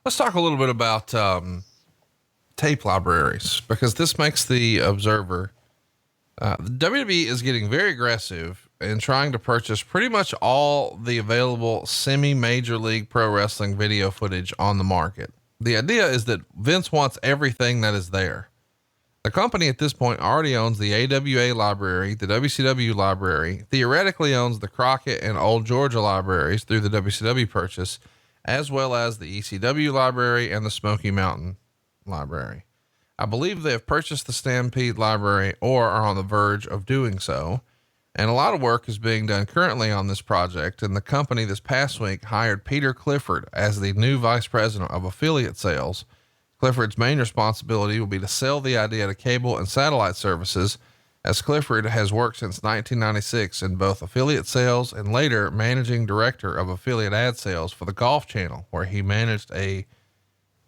Let's talk a little bit about tape libraries, because this makes the observer. The WWE is getting very aggressive in trying to purchase pretty much all the available semi-major league pro wrestling video footage on the market. The idea is that Vince wants everything that is there. The company at this point already owns the AWA library, the WCW library, theoretically owns the Crockett and Old Georgia libraries through the WCW purchase, as well as the ECW library and the Smoky Mountain library. I believe they have purchased the Stampede library or are on the verge of doing so. And a lot of work is being done currently on this project. And the company this past week hired Peter Clifford as the new vice president of affiliate sales. Clifford's main responsibility will be to sell the idea to cable and satellite services, as Clifford has worked since 1996 in both affiliate sales and later managing director of affiliate ad sales for the Golf Channel, where he managed a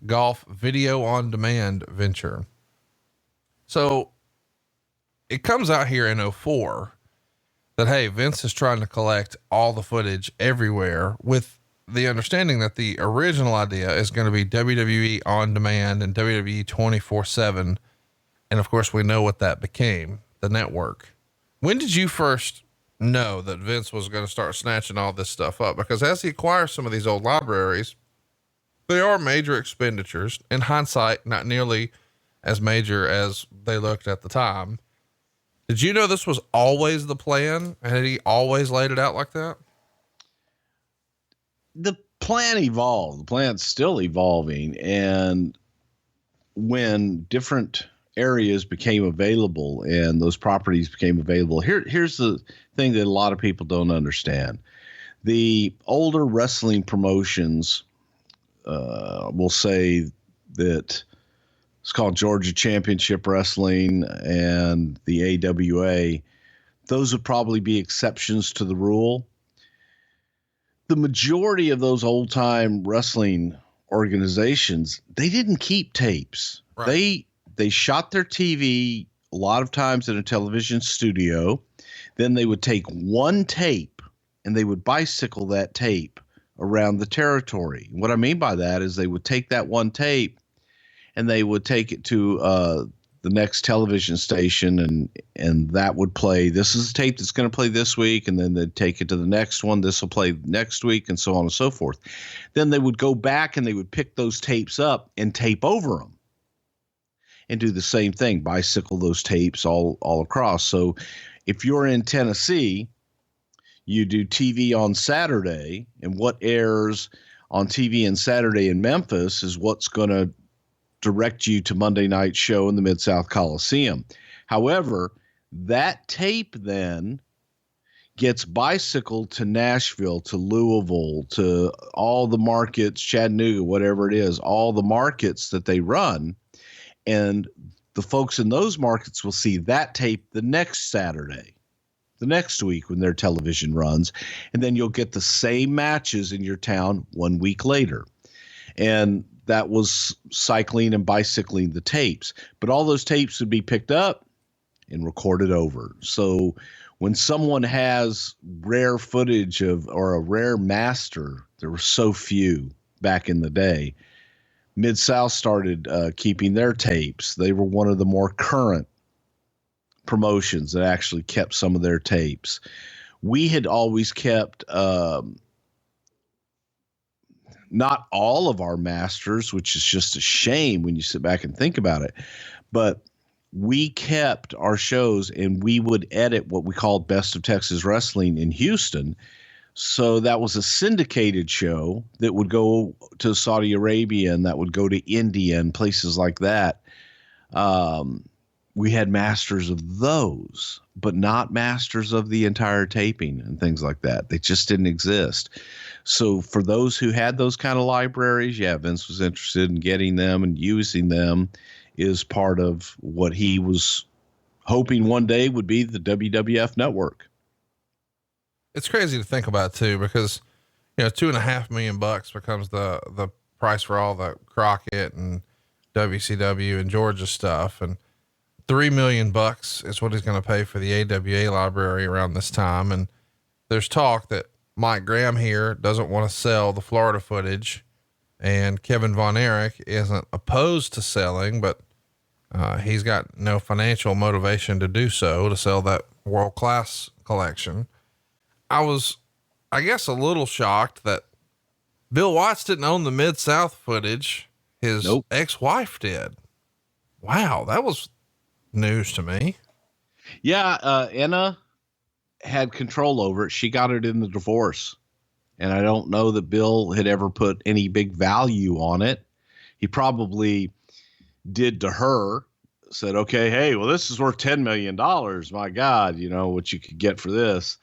golf video on demand venture. So it comes out here in 2004 that, hey, Vince is trying to collect all the footage everywhere, with the understanding that the original idea is going to be WWE on demand and WWE 24/7. And of course we know what that became, the network. When did you first know that Vince was going to start snatching all this stuff up? Because as he acquires some of these old libraries, they are major expenditures. In hindsight, not nearly as major as they looked at the time. Did you know this was always the plan? And had he always laid it out like that? The plan evolved. The plan's still evolving. And when different areas became available and those properties became available, here's the thing that a lot of people don't understand. The older wrestling promotions, we'll say that it's called Georgia Championship Wrestling and the AWA. Those would probably be exceptions to the rule. The majority of those old time wrestling organizations, they didn't keep tapes. Right. They shot their TV a lot of times in a television studio. Then they would take one tape and they would bicycle that tape around the territory. What I mean by that is they would take that one tape and they would take it to the next television station, and that would play. This is a tape that's going to play this week, and then they'd take it to the next one. This will play next week, and so on and so forth. Then they would go back and they would pick those tapes up and tape over them and do the same thing, bicycle those tapes all across. So if you're in Tennessee, you do TV on Saturday, and what airs on TV on Saturday in Memphis is what's going to direct you to Monday night show in the Mid-South Coliseum. However, that tape then gets bicycled to Nashville, to Louisville, to all the markets, Chattanooga, whatever it is, all the markets that they run. And the folks in those markets will see that tape the next Saturday, the next week when their television runs. And then you'll get the same matches in your town 1 week later. And that was cycling and bicycling the tapes, but all those tapes would be picked up and recorded over. So when someone has rare footage or a rare master, there were so few back in the day. Mid-South started keeping their tapes. They were one of the more current promotions that actually kept some of their tapes. We had always kept, not all of our masters, which is just a shame when you sit back and think about it, but we kept our shows and we would edit what we called Best of Texas Wrestling in Houston. So that was a syndicated show that would go to Saudi Arabia and that would go to India and places like that. We had masters of those, but not masters of the entire taping and things like that. They just didn't exist. So for those who had those kind of libraries, yeah, Vince was interested in getting them and using them is part of what he was hoping one day would be the WWF network. It's crazy to think about too, because, you know, $2.5 million becomes the price for all the Crockett and WCW and Georgia stuff. And $3 million is what he's going to pay for the AWA library around this time. And there's talk that Mike Graham here doesn't want to sell the Florida footage and Kevin Von Erich isn't opposed to selling, but he's got no financial motivation to do so, to sell that world-class collection. I was, I guess, a little shocked that Bill Watts didn't own the Mid-South footage. His ex-wife did. Wow. That was news to me. Yeah. Anna had control over it. She got it in the divorce. And I don't know that Bill had ever put any big value on it. He probably did to her, said, okay, hey, well, this is worth $10 million. My God, you know what you could get for this.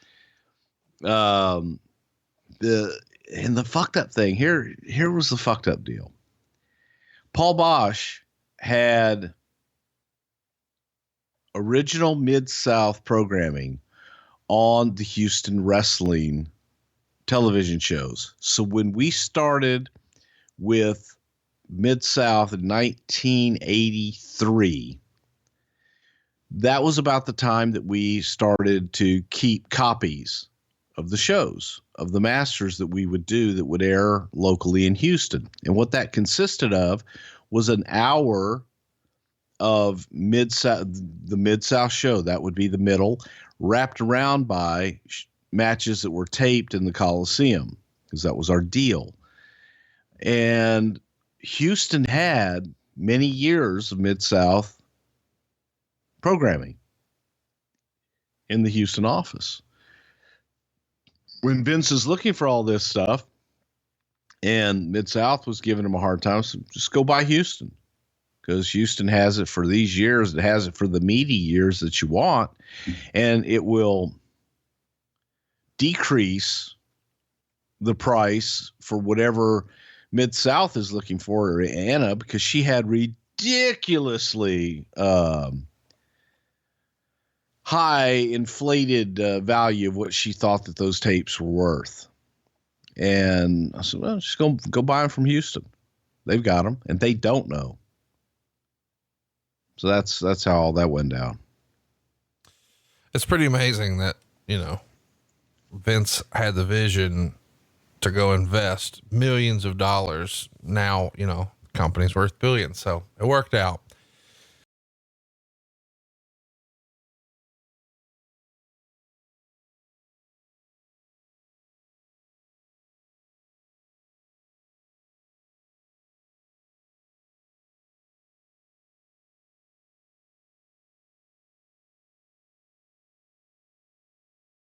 The fucked up thing here was the fucked up deal. Paul Bosch had original Mid-South programming on the Houston wrestling television shows. So when we started with Mid-South in 1983, that was about the time that we started to keep copies of the shows, of the masters that we would do that would air locally in Houston. And what that consisted of was an hour of the Mid-South show. That would be the middle, wrapped around by matches that were taped in the Coliseum, because that was our deal. And Houston had many years of Mid-South programming in the Houston office. When Vince is looking for all this stuff and Mid-South was giving him a hard time, so just go buy Houston, because Houston has it for these years. It has it for the meaty years that you want, and it will decrease the price for whatever Mid-South is looking for Anna, because she had ridiculously high inflated value of what she thought that those tapes were worth. And I said, well, just go buy them from Houston. They've got them, and they don't know. So that's how all that went down. It's pretty amazing that, you know, Vince had the vision to go invest millions of dollars. Now, you know, the company's worth billions. So it worked out.